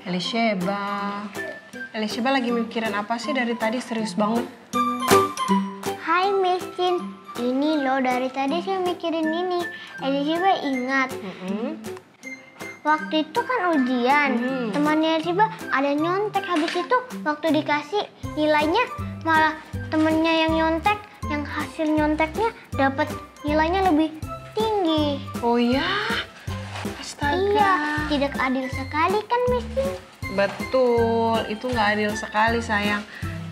Elisheba. Elisheba lagi mikirin apa sih dari tadi, serius banget? Hai Miss Chin, ini loh dari tadi saya mikirin ini. Elisheba ingat. Waktu itu kan ujian, temannya Elisheba ada nyontek. Habis itu waktu dikasih nilainya malah temennya yang nyontek, yang hasil nyonteknya dapat nilainya lebih tinggi. Oh ya? Astaga. Iya, tidak adil sekali kan Miss Chin? Betul, itu nggak adil sekali sayang.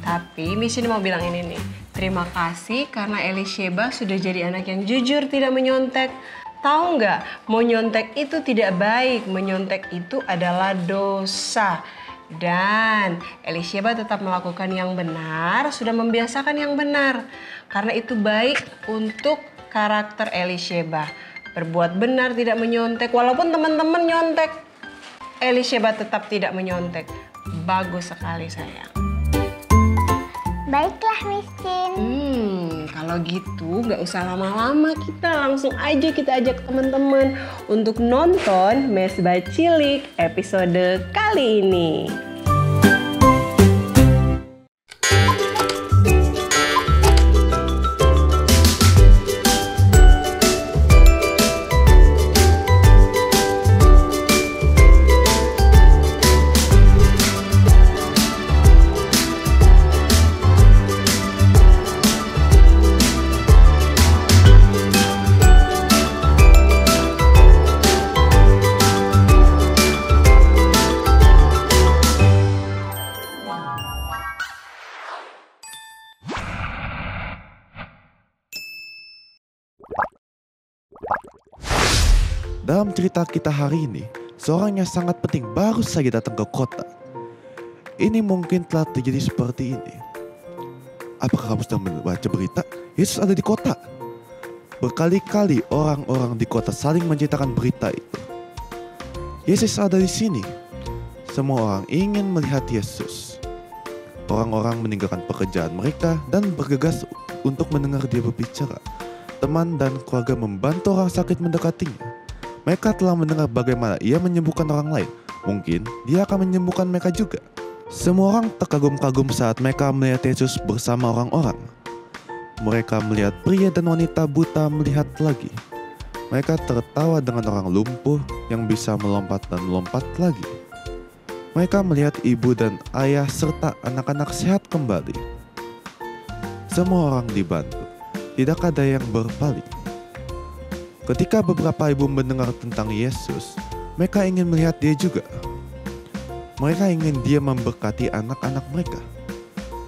Tapi Miss ini mau bilang ini nih, terima kasih karena Elisheba sudah jadi anak yang jujur, tidak menyontek. Tahu nggak, mau nyontek itu tidak baik, menyontek itu adalah dosa. Dan Elisheba tetap melakukan yang benar, sudah membiasakan yang benar. Karena itu baik untuk karakter Elisheba. Berbuat benar, tidak menyontek, walaupun teman-teman nyontek. Elisheba tetap tidak menyontek. Bagus sekali sayang. Baiklah Miss Chin. Kalau gitu nggak usah lama-lama, kita langsung aja kita ajak teman-teman untuk nonton Mesbah Cilik episode kali ini. Dalam cerita kita hari ini, seorang yang sangat penting baru saja datang ke kota. Ini mungkin telah terjadi seperti ini. Apakah kamu sedang membaca berita? Yesus ada di kota. Berkali-kali orang-orang di kota saling menceritakan berita itu. Yesus ada di sini. Semua orang ingin melihat Yesus. Orang-orang meninggalkan pekerjaan mereka dan bergegas untuk mendengar dia berbicara. Teman dan keluarga membantu orang sakit mendekatinya. Mereka telah mendengar bagaimana ia menyembuhkan orang lain. Mungkin dia akan menyembuhkan mereka juga. Semua orang terkagum-kagum saat mereka melihat Yesus bersama orang-orang. Mereka melihat pria dan wanita buta melihat lagi. Mereka tertawa dengan orang lumpuh yang bisa melompat dan melompat lagi. Mereka melihat ibu dan ayah serta anak-anak sehat kembali. Semua orang dibantu. Tidak ada yang berpaling. Ketika beberapa ibu mendengar tentang Yesus, mereka ingin melihat dia juga. Mereka ingin dia memberkati anak-anak mereka.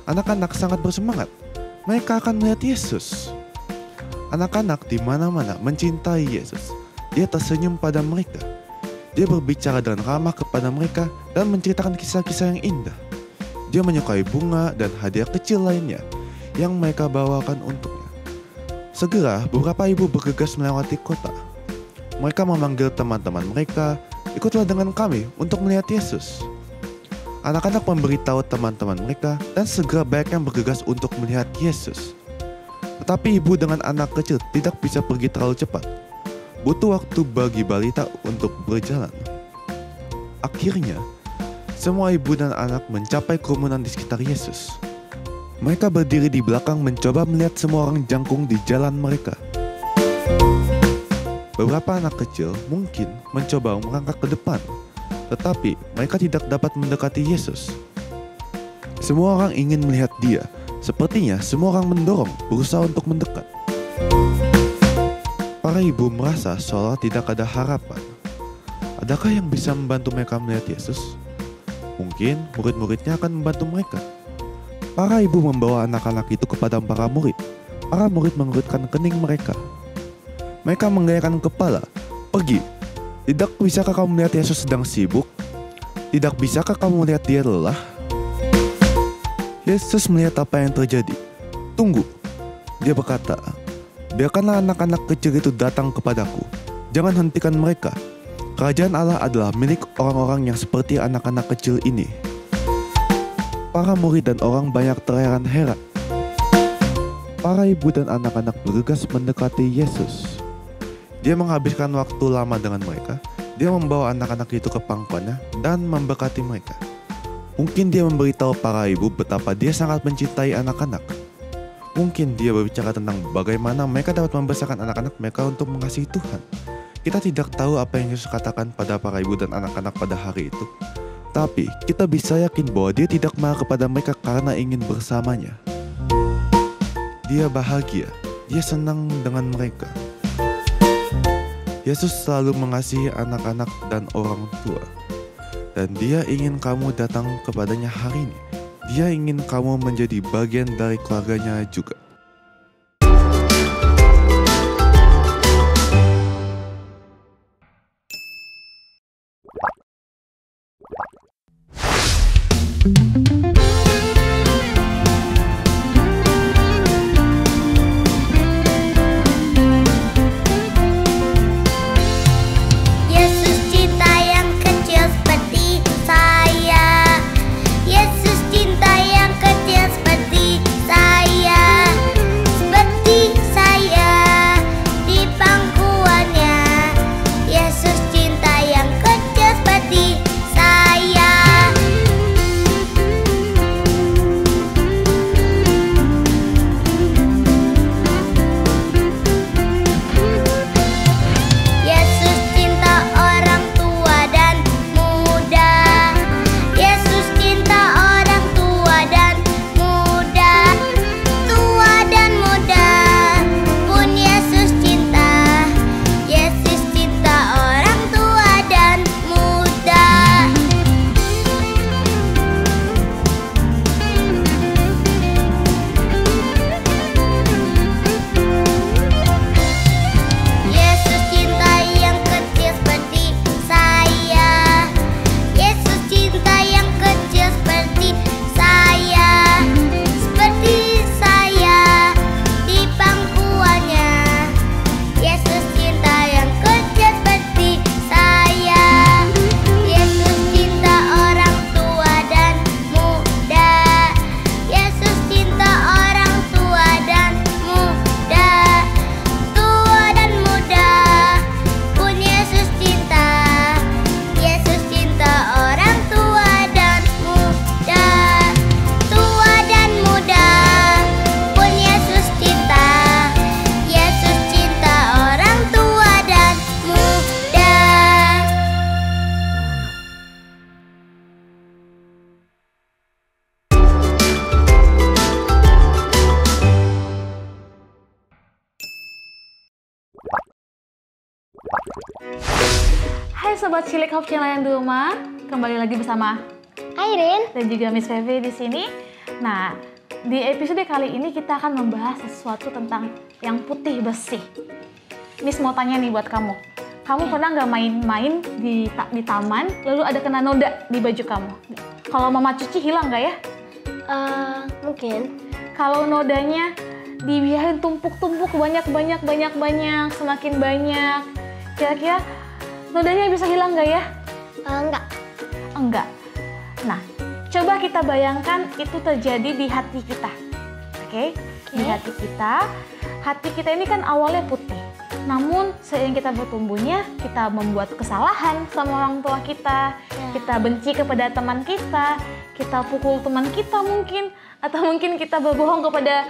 Anak-anak sangat bersemangat. Mereka akan melihat Yesus. Anak-anak di mana-mana mencintai Yesus. Dia tersenyum pada mereka. Dia berbicara dengan ramah kepada mereka dan menceritakan kisah-kisah yang indah. Dia menyukai bunga dan hadiah kecil lainnya yang mereka bawakan untuknya. Segera beberapa ibu bergegas melewati kota. Mereka memanggil teman-teman mereka, ikutlah dengan kami untuk melihat Yesus. Anak-anak memberitahu teman-teman mereka dan segera banyak yang bergegas untuk melihat Yesus. Tetapi ibu dengan anak kecil tidak bisa pergi terlalu cepat. Butuh waktu bagi balita untuk berjalan. Akhirnya, semua ibu dan anak mencapai kerumunan di sekitar Yesus. Mereka berdiri di belakang mencoba melihat semua orang jangkung di jalan mereka. Beberapa anak kecil mungkin mencoba merangkak ke depan, tetapi mereka tidak dapat mendekati Yesus. Semua orang ingin melihat dia. Sepertinya semua orang mendorong, berusaha untuk mendekat. Para ibu merasa seolah tidak ada harapan. Adakah yang bisa membantu mereka melihat Yesus? Mungkin murid-muridnya akan membantu mereka. Para ibu membawa anak-anak itu kepada para murid. Para murid mengerutkan kening mereka. Mereka menggelengkan kepala. Pergi. Tidak bisakah kamu melihat Yesus sedang sibuk? Tidak bisakah kamu melihat dia lelah? Yesus melihat apa yang terjadi. Tunggu. Dia berkata, biarkanlah anak-anak kecil itu datang kepadaku. Jangan hentikan mereka. Kerajaan Allah adalah milik orang-orang yang seperti anak-anak kecil ini. Para murid dan orang banyak terheran-heran. Para ibu dan anak-anak bergegas mendekati Yesus. Dia menghabiskan waktu lama dengan mereka. Dia membawa anak-anak itu ke pangkuannya dan memberkati mereka. Mungkin dia memberitahu para ibu betapa dia sangat mencintai anak-anak. Mungkin dia berbicara tentang bagaimana mereka dapat membesarkan anak-anak mereka untuk mengasihi Tuhan. Kita tidak tahu apa yang Yesus katakan pada para ibu dan anak-anak pada hari itu. Tapi kita bisa yakin bahwa dia tidak marah kepada mereka karena ingin bersamanya. Dia bahagia, dia senang dengan mereka. Yesus selalu mengasihi anak-anak dan orang tua. Dan dia ingin kamu datang kepadanya hari ini. Dia ingin kamu menjadi bagian dari keluarganya juga. Hai Sobat Cilik Hope Channel yang di rumah, kembali lagi bersama Airin dan juga Miss Fevi di sini. Nah, di episode kali ini kita akan membahas sesuatu tentang yang putih bersih. Miss mau tanya nih buat kamu. Kamu pernah nggak main-main di taman, lalu ada kena noda di baju kamu? Kalau mama cuci hilang nggak ya? mungkin Kalau nodanya dibiarin tumpuk-tumpuk banyak, semakin banyak. Kira-kira nodanya bisa hilang nggak ya? enggak. Enggak. Nah, coba kita bayangkan itu terjadi di hati kita. Oke? Di hati kita ini kan awalnya putih. Namun, seiring kita bertumbuhnya, kita membuat kesalahan sama orang tua kita. Kita benci kepada teman kita pukul teman kita mungkin. Atau mungkin kita berbohong kepada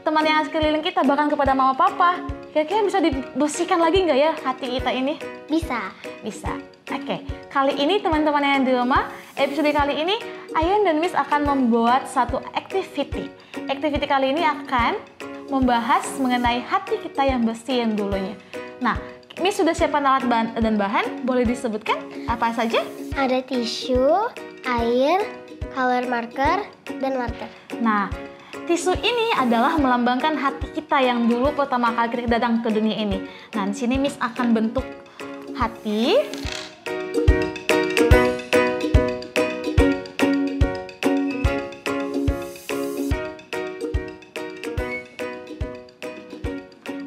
teman yang sekeliling kita, bahkan kepada mama papa. Kira-kira bisa dibersihkan lagi nggak ya hati kita ini? Bisa. Bisa. Oke, kali ini teman-teman yang di rumah, episode kali ini Ayun dan Miss akan membuat satu activity. Activity kali ini akan membahas mengenai hati kita yang bersih yang dulunya. Nah, Miss sudah siapkan alat dan bahan, boleh disebutkan apa saja? Ada tisu, air, color marker, dan marker. Nah, tisu ini adalah melambangkan hati kita yang dulu pertama kali kita datang ke dunia ini. Nah, di sini Miss akan bentuk hati.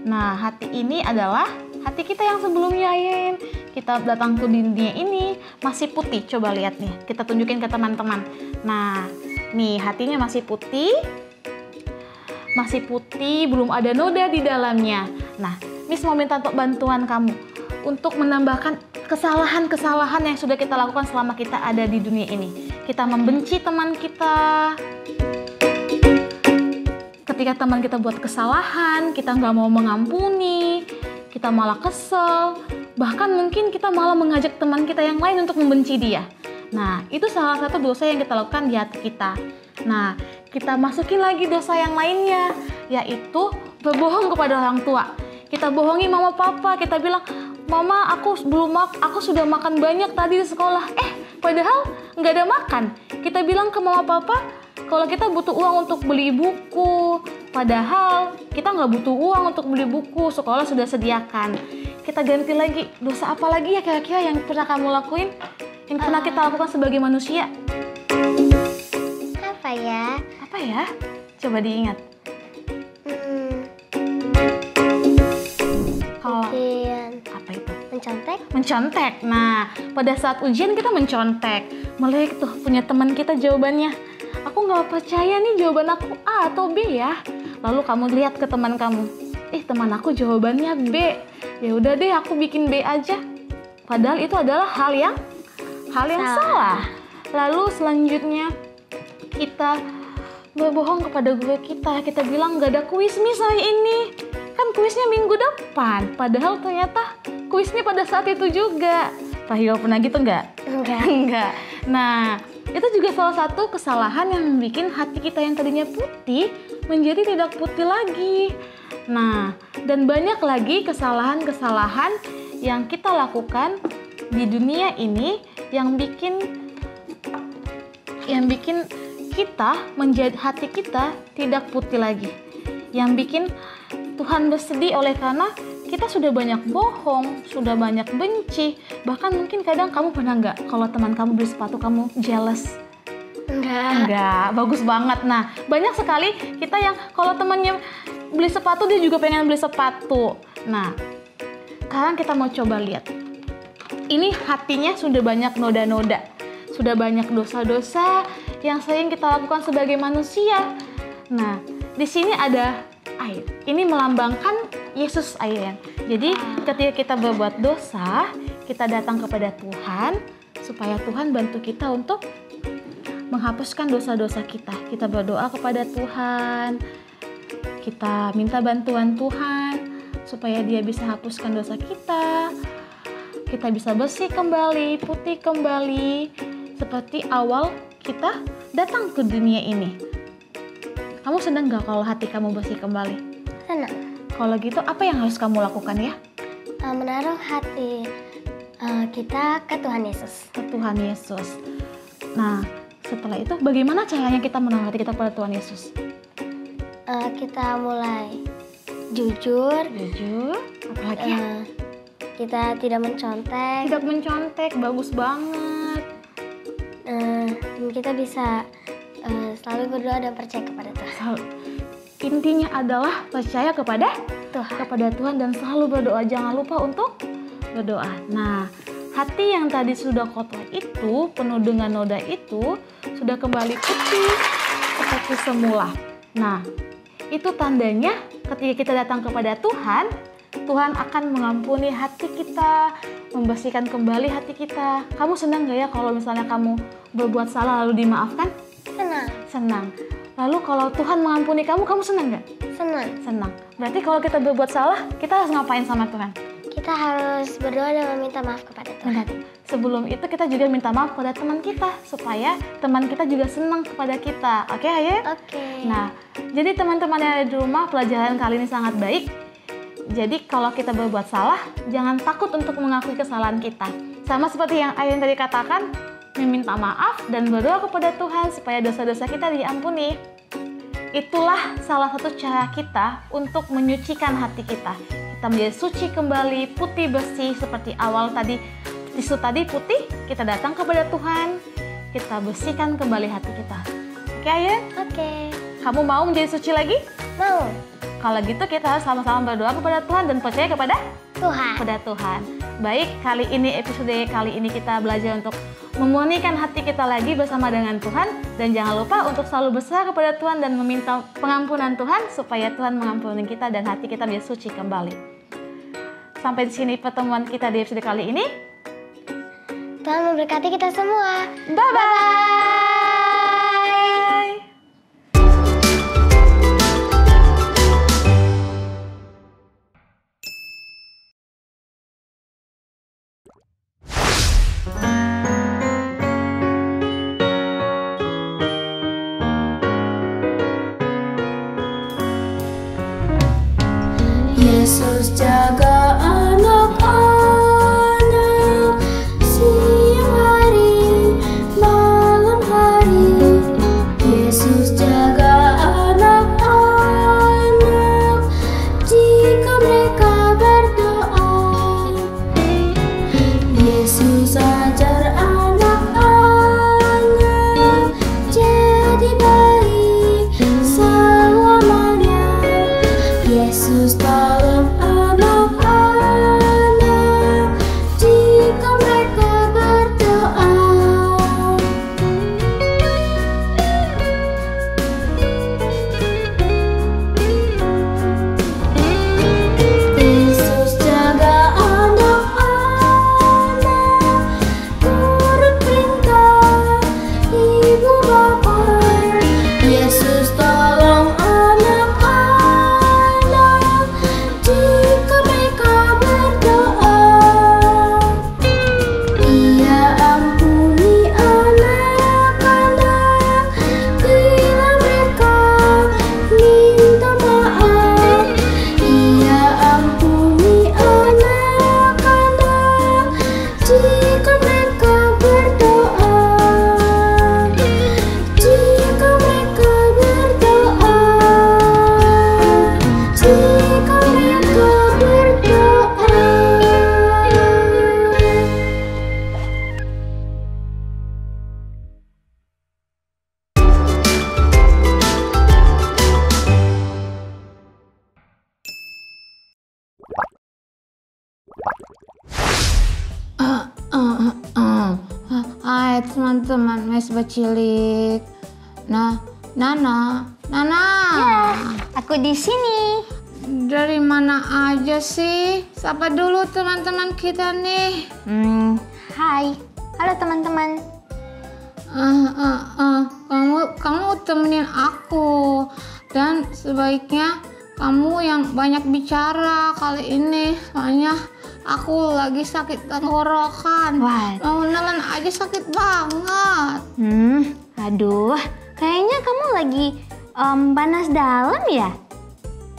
Nah, hati ini adalah hati kita yang sebelumnya, Yen. Kita datang ke dunia ini masih putih. Coba lihat nih, kita tunjukin ke teman-teman. Nah, nih hatinya masih putih. Masih putih, belum ada noda di dalamnya. Nah, Miss mau minta bantuan kamu untuk menambahkan kesalahan-kesalahan yang sudah kita lakukan selama kita ada di dunia ini. Kita membenci teman kita. Ketika teman kita buat kesalahan, kita nggak mau mengampuni, kita malah kesel. Bahkan mungkin kita malah mengajak teman kita yang lain untuk membenci dia. Nah, itu salah satu dosa yang kita lakukan di hati kita. Nah, kita masukin lagi dosa yang lainnya, yaitu berbohong kepada orang tua. Kita bohongi mama papa, kita bilang, "Mama, aku sudah makan banyak tadi di sekolah." Padahal nggak ada makan. Kita bilang ke mama papa kalau kita butuh uang untuk beli buku, padahal kita nggak butuh uang untuk beli buku, sekolah sudah sediakan. Kita ganti lagi, dosa apa lagi ya kira-kira yang pernah kamu lakuin? Yang pernah kita lakukan sebagai manusia? Apa ya? Apa ya? Coba diingat. Mungkin Apa itu? mencontek? Mencontek. Nah, pada saat ujian kita mencontek. Melek tuh punya teman kita jawabannya. Aku nggak percaya nih jawaban aku A atau B ya. Lalu kamu lihat ke teman kamu. Teman aku jawabannya B. Ya udah deh, aku bikin B aja. Padahal itu adalah hal yang salah. Lalu selanjutnya kita berbohong kepada guru kita. Kita bilang nggak ada kuis nih hari ini. Kan kuisnya minggu depan. Padahal ternyata kuisnya pada saat itu juga. Tahio pernah gitu nggak? Enggak. Nah, itu juga salah satu kesalahan yang bikin hati kita yang tadinya putih menjadi tidak putih lagi. Nah, dan banyak lagi kesalahan-kesalahan yang kita lakukan di dunia ini yang bikin kita hati kita tidak putih lagi. Yang bikin Tuhan bersedih oleh karena kita sudah banyak bohong, sudah banyak benci. Bahkan mungkin kadang kamu pernah nggak kalau teman kamu beli sepatu kamu jealous? Enggak, bagus banget. Nah, banyak sekali kita yang kalau temannya beli sepatu dia juga pengen beli sepatu. Nah, sekarang kita mau coba lihat. Ini hatinya sudah banyak noda-noda, sudah banyak dosa-dosa yang sering kita lakukan sebagai manusia. Nah, di sini ada air. Ini melambangkan Yesus airnya. Jadi ketika kita berbuat dosa, kita datang kepada Tuhan supaya Tuhan bantu kita untuk menghapuskan dosa-dosa kita. Kita berdoa kepada Tuhan. Kita minta bantuan Tuhan supaya Dia bisa hapuskan dosa kita. Kita bisa bersih kembali, putih kembali seperti awal kita datang ke dunia ini. Kamu senang gak kalau hati kamu bersih kembali? Senang. Kalau gitu apa yang harus kamu lakukan ya? Menaruh hati kita ke Tuhan Yesus. Ke Tuhan Yesus. Nah, setelah itu bagaimana caranya kita menaruh hati kita kepada Tuhan Yesus? Kita mulai jujur. Apalagi ya? Kita tidak mencontek. Tidak mencontek, bagus banget. Kita bisa selalu berdoa dan percaya kepada Tuhan. Intinya adalah percaya kepada Tuhan dan selalu berdoa. Jangan lupa untuk berdoa. Nah, hati yang tadi sudah kotor itu, penuh dengan noda itu, sudah kembali putih seperti semula. Nah, itu tandanya ketika kita datang kepada Tuhan, Tuhan akan mengampuni hati kita, membersihkan kembali hati kita. Kamu senang gak ya kalau misalnya kamu berbuat salah lalu dimaafkan? Senang. Lalu kalau Tuhan mengampuni kamu senang gak? Senang. Berarti kalau kita berbuat salah, kita harus ngapain sama Tuhan? Kita harus berdoa dan meminta maaf kepada Tuhan. Sebelum itu kita juga minta maaf kepada teman kita supaya teman kita juga senang kepada kita. Oke, Aye? Oke. Nah, jadi teman-teman yang ada di rumah, pelajaran kali ini sangat baik. Jadi kalau kita berbuat salah, jangan takut untuk mengakui kesalahan kita. Sama seperti yang Aye tadi katakan, meminta maaf dan berdoa kepada Tuhan supaya dosa-dosa kita diampuni. Itulah salah satu cara kita untuk menyucikan hati kita. Kita menjadi suci kembali, putih bersih seperti awal tadi. Tisu tadi putih, kita datang kepada Tuhan, kita bersihkan kembali hati kita. Oke, Aye? Oke. Kamu mau menjadi suci lagi? Mau. Kalau gitu kita harus sama-sama berdoa kepada Tuhan dan percaya kepada Tuhan. Baik, episode kali ini kita belajar untuk memurnikan hati kita lagi bersama dengan Tuhan. Dan jangan lupa untuk selalu berserah kepada Tuhan dan meminta pengampunan Tuhan supaya Tuhan mengampuni kita dan hati kita menjadi suci kembali. Sampai di sini pertemuan kita di episode kali ini. Tuhan memberkati kita semua. Bye-bye. Yesus jaga anak-anak siang hari, malam hari. Yesus jaga anak-anak jika mereka berdoa. Yesus ajar anak-anak jadi baik selamanya. Yesus tolong anak-anak jika mereka berdoa. Yesus jaga anak-anak, turut perintah ibu bapa. Yesus tolong anak-anak jika mereka berdoa. Ia ampuni anak-anak bila mereka minta maaf. Ia ampuni anak-anak jika mereka berdoa. Jika mereka berdoa. Jika mereka berdoa. Hai teman-teman mes bacilik. Nah, Nana. Aku di sini. Dari mana aja sih? Sapa dulu teman-teman kita nih. Hai. Halo teman-teman. Kamu temenin aku. Dan sebaiknya kamu yang banyak bicara kali ini. Soalnya aku lagi sakit tenggorokan. Wah. Mau nelen aja sakit banget. Aduh, kayaknya kamu lagi panas dalam ya?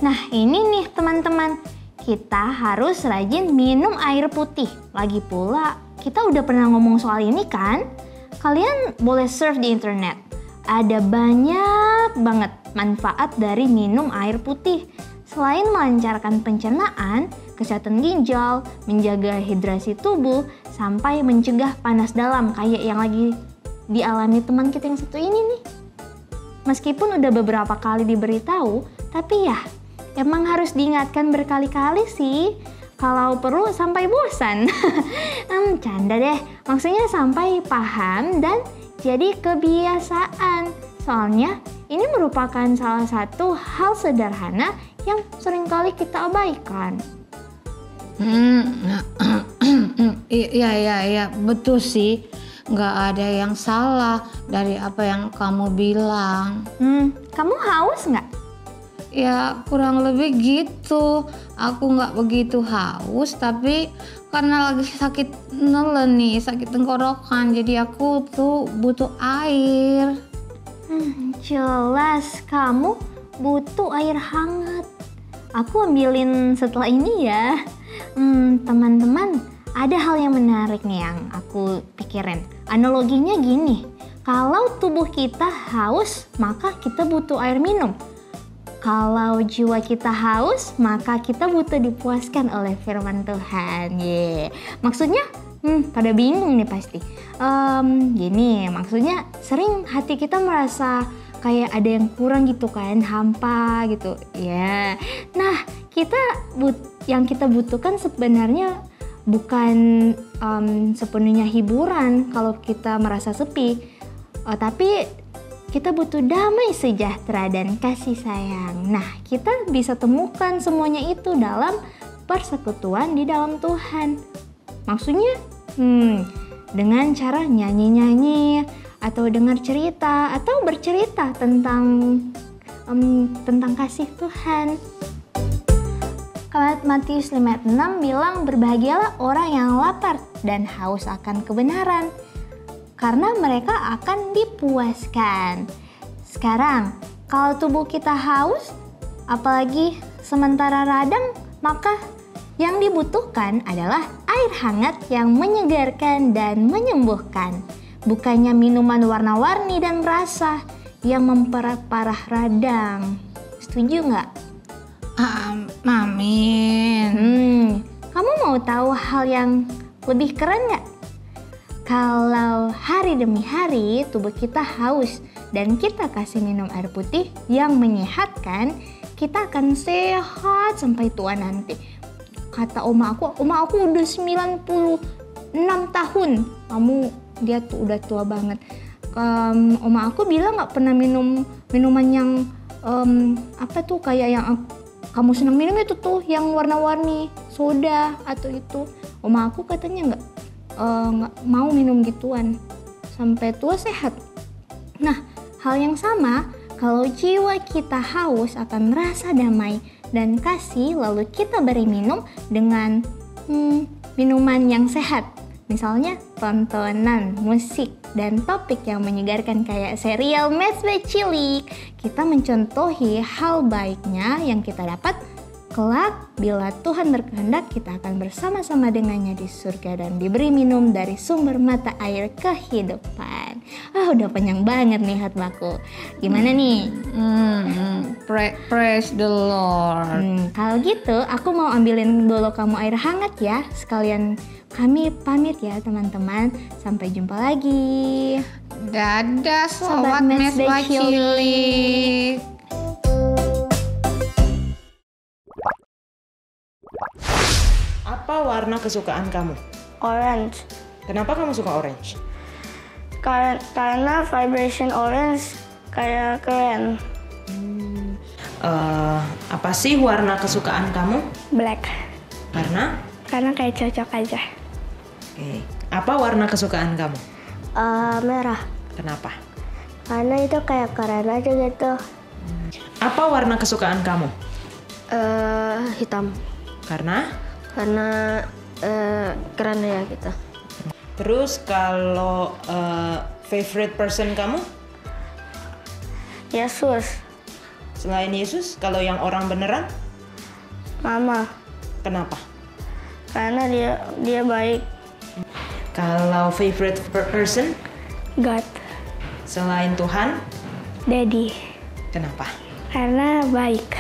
Nah ini nih teman-teman, kita harus rajin minum air putih. Lagi pula, kita udah pernah ngomong soal ini kan? Kalian boleh surf di internet. Ada banyak banget manfaat dari minum air putih. Selain melancarkan pencernaan, kesehatan ginjal, menjaga hidrasi tubuh, sampai mencegah panas dalam kayak yang lagi dialami teman kita yang satu ini nih. Meskipun udah beberapa kali diberitahu, tapi ya emang harus diingatkan berkali-kali sih. Kalau perlu sampai bosan. Canda deh, maksudnya sampai paham dan jadi kebiasaan. Soalnya ini merupakan salah satu hal sederhana yang seringkali kita abaikan. Iya, betul sih. Nggak ada yang salah dari apa yang kamu bilang. Kamu haus nggak? Ya kurang lebih gitu. Aku nggak begitu haus, tapi karena lagi sakit nelen nih, sakit tenggorokan, jadi aku tuh butuh air. Jelas kamu butuh air hangat. Aku ambilin setelah ini ya. Teman-teman, ada hal yang menarik nih yang aku pikirin. Analoginya gini, kalau tubuh kita haus, maka kita butuh air minum. Kalau jiwa kita haus, maka kita butuh dipuaskan oleh firman Tuhan. Maksudnya, pada bingung nih pasti. Gini, maksudnya sering hati kita merasa kayak ada yang kurang gitu kan, hampa gitu. Ya, nah yang kita butuhkan sebenarnya bukan sepenuhnya hiburan kalau kita merasa sepi, tapi kita butuh damai sejahtera dan kasih sayang. Nah, kita bisa temukan semuanya itu dalam persekutuan di dalam Tuhan. Maksudnya, dengan cara nyanyi-nyanyi atau dengar cerita atau bercerita tentang kasih Tuhan. Matius 5 ayat 6 bilang, berbahagialah orang yang lapar dan haus akan kebenaran, karena mereka akan dipuaskan. Sekarang, kalau tubuh kita haus, apalagi sementara radang, maka yang dibutuhkan adalah air hangat yang menyegarkan dan menyembuhkan. Bukannya minuman warna-warni dan rasa yang memperparah radang. Setuju nggak? Amin. Kamu mau tahu hal yang lebih keren nggak? Kalau hari demi hari tubuh kita haus dan kita kasih minum air putih yang menyehatkan, kita akan sehat sampai tua nanti. Kata oma aku udah 96 tahun. Dia tuh udah tua banget. Oma aku bilang nggak pernah minum minuman yang kayak yang kamu senang minum itu tuh yang warna-warni, soda atau itu. Oma aku katanya nggak mau minum gituan sampai tua sehat. Nah, hal yang sama kalau jiwa kita haus akan rasa damai dan kasih, lalu kita beri minum dengan minuman yang sehat. Misalnya tontonan, musik, dan topik yang menyegarkan kayak serial Match by Cilik. Kita mencontohi hal baiknya yang kita dapat. Kelak bila Tuhan berkehendak, kita akan bersama-sama dengannya di surga dan diberi minum dari sumber mata air kehidupan. Udah panjang banget nih khotbahku. Gimana nih? Praise the Lord. Kalau gitu aku mau ambilin dulu kamu air hangat ya. Sekalian kami pamit ya teman-teman. Sampai jumpa lagi. Dadah sobat Match by Cilik. Apa warna kesukaan kamu? Orange. Kenapa kamu suka orange? Karena vibration orange kayak keren. Apa sih warna kesukaan kamu? Black. Karena? Karena kayak cocok aja. Oke. Apa warna kesukaan kamu? Merah. Kenapa? Karena itu kayak keren aja gitu. Apa warna kesukaan kamu? Hitam. Karena? Karena keren ya gitu. Terus kalau favorite person kamu? Yesus. Selain Yesus, kalau yang orang beneran? Mama. Kenapa? Karena dia baik. Kalau favorite person? God. Selain Tuhan? Daddy. Kenapa? Karena baik.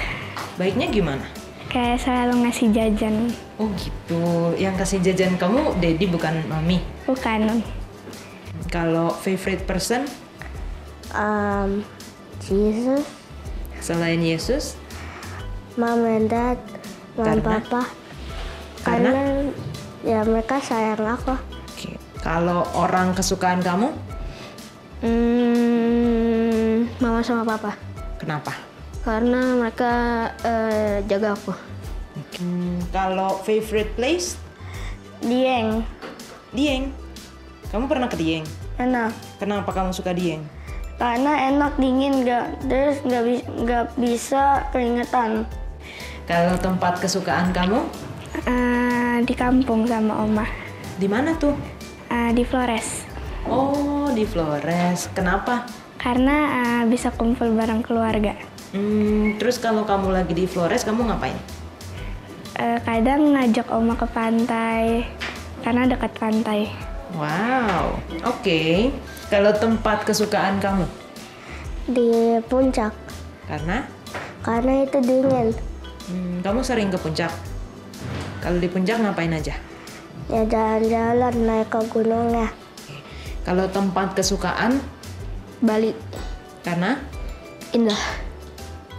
Baiknya gimana? Kayak selalu ngasih jajan. Oh gitu, yang kasih jajan kamu Daddy bukan Mami? Bukan. Kalau favorite person? Jesus. Selain Yesus? Mom and Dad. Mom Karena? Papa. Karena? Ya mereka sayang aku. Oke. Kalau orang kesukaan kamu? Mama sama Papa. Kenapa? Karena mereka jaga aku. Kalau favorite place? Dieng. Dieng. Kamu pernah ke Dieng? Enak. Kenapa kamu suka Dieng? Karena enak, dingin, terus nggak bisa keringetan. Kalau tempat kesukaan kamu? Di kampung sama Oma. Di mana tuh? Di Flores. Oh, di Flores. Kenapa? Karena bisa kumpul bareng keluarga. Terus kalau kamu lagi di Flores, kamu ngapain? Kadang ngajak Oma ke pantai, karena dekat pantai. Wow, oke. Kalau tempat kesukaan kamu? Di puncak. Karena? Karena itu dingin. Kamu sering ke puncak? Kalau di puncak ngapain aja? Ya jalan-jalan naik ke gunungnya. Kalau tempat kesukaan? Bali. Karena? Indah.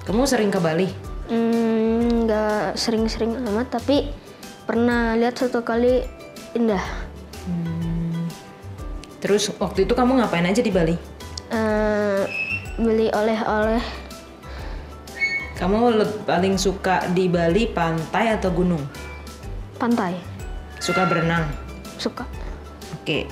Kamu sering ke Bali? Nggak sering-sering amat, tapi pernah lihat satu kali indah. Terus waktu itu kamu ngapain aja di Bali? Beli oleh-oleh. Kamu paling suka di Bali pantai atau gunung? Pantai. Suka berenang? Suka. Oke.